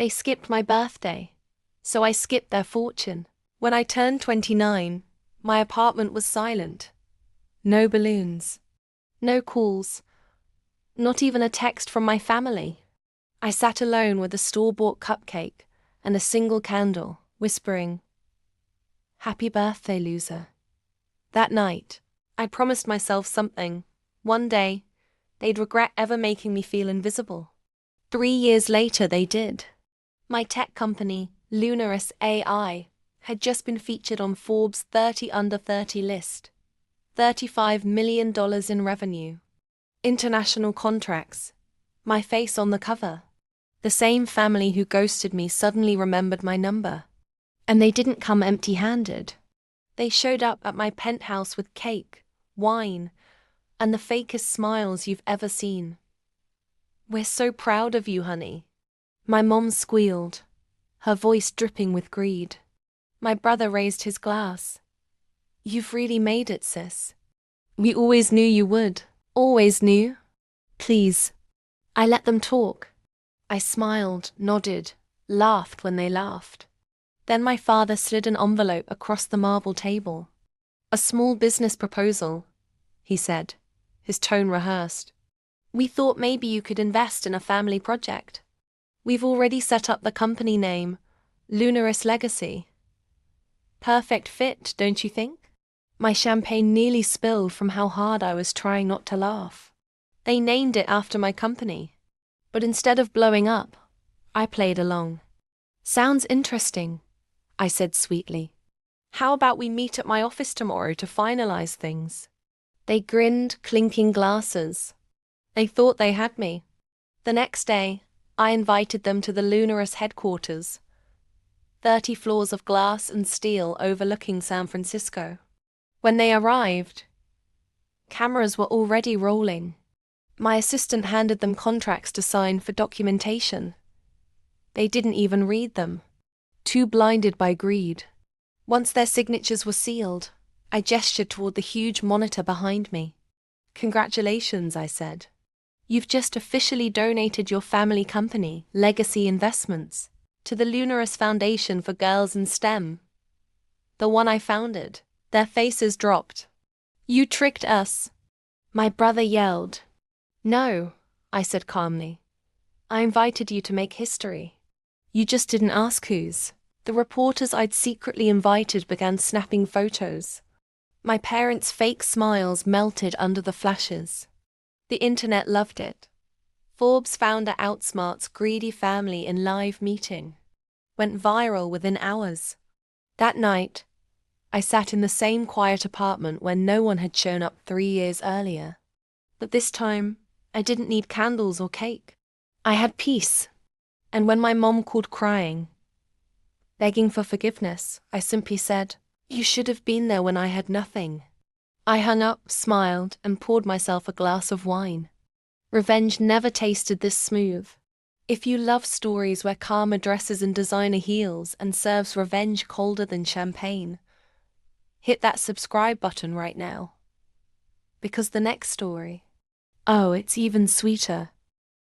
They skipped my birthday, so I skipped their fortune. When I turned 29, my apartment was silent. No balloons. No calls. Not even a text from my family. I sat alone with a store-bought cupcake and a single candle, whispering, "Happy birthday, loser." That night, I promised myself something. One day, they'd regret ever making me feel invisible. 3 years later, they did. My tech company, Lunaris AI, had just been featured on Forbes' 30 Under 30 list. $35 million in revenue. International contracts. My face on the cover. The same family who ghosted me suddenly remembered my number. And they didn't come empty-handed. They showed up at my penthouse with cake, wine, and the fakest smiles you've ever seen. "We're so proud of you, honey." My mom squealed, her voice dripping with greed. My brother raised his glass. "You've really made it, sis. We always knew you would. Always knew." "Please." I let them talk. I smiled, nodded, laughed when they laughed. Then my father slid an envelope across the marble table. "A small business proposal," he said, his tone rehearsed. "We thought maybe you could invest in a family project. We've already set up the company name, Lunaris Legacy. Perfect fit, don't you think?" My champagne nearly spilled from how hard I was trying not to laugh. They named it after my company. But instead of blowing up, I played along. "Sounds interesting," I said sweetly. "How about we meet at my office tomorrow to finalize things?" They grinned, clinking glasses. They thought they had me. The next day, I invited them to the Lunaris headquarters. 30 floors of glass and steel overlooking San Francisco. When they arrived, cameras were already rolling. My assistant handed them contracts to sign for documentation. They didn't even read them, too blinded by greed. Once their signatures were sealed, I gestured toward the huge monitor behind me. "Congratulations," I said. "You've just officially donated your family company, Legacy Investments, to the Lunaris Foundation for Girls in STEM. The one I founded." Their faces dropped. "You tricked us," my brother yelled. "No," I said calmly. "I invited you to make history. You just didn't ask whose." The reporters I'd secretly invited began snapping photos. My parents' fake smiles melted under the flashes. The internet loved it. Forbes founder outsmarts greedy family in live meeting. Went viral within hours. That night, I sat in the same quiet apartment where no one had shown up 3 years earlier. But this time, I didn't need candles or cake. I had peace. And when my mom called crying, begging for forgiveness, I simply said, "You should have been there when I had nothing." I hung up, smiled, and poured myself a glass of wine. Revenge never tasted this smooth. If you love stories where karma dresses in designer heels and serves revenge colder than champagne, hit that subscribe button right now. Because the next story, oh, it's even sweeter.